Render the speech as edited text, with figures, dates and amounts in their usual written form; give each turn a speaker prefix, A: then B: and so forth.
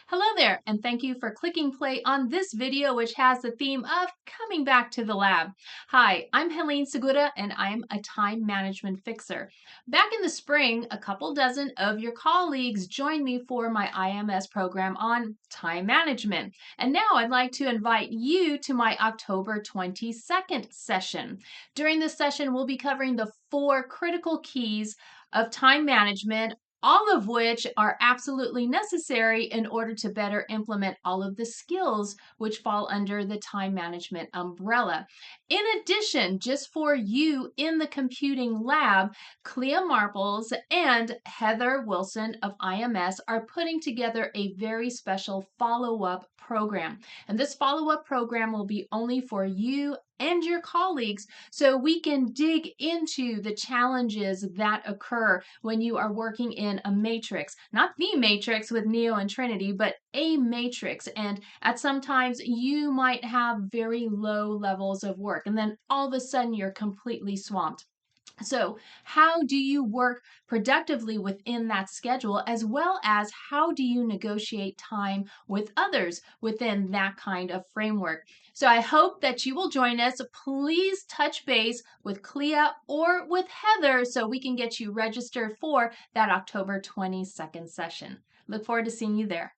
A: Hello there, and thank you for clicking play on this video, which has the theme of coming back to the lab. Hi, I'm Helene Segura, and I'm a time management fixer. Back in the spring, a couple dozen of your colleagues joined me for my IMS program on time management. And now I'd like to invite you to my October 22nd session. During this session, we'll be covering the 4 critical keys of time management, all of which are absolutely necessary in order to better implement all of the skills which fall under the time management umbrella. In addition, just for you in the computing lab, Clea Marples and Heather Wilson of IMS are putting together a very special follow-up program. And this follow-up program will be only for you and your colleagues, so we can dig into the challenges that occur when you are working in a matrix. Not the matrix with Neo and Trinity, but a matrix. And at some times you might have very low levels of work, and then all of a sudden you're completely swamped. So how do you work productively within that schedule, as well as how do you negotiate time with others within that kind of framework? So I hope that you will join us. Please touch base with Clea or with Heather so we can get you registered for that October 22nd session. Look forward to seeing you there.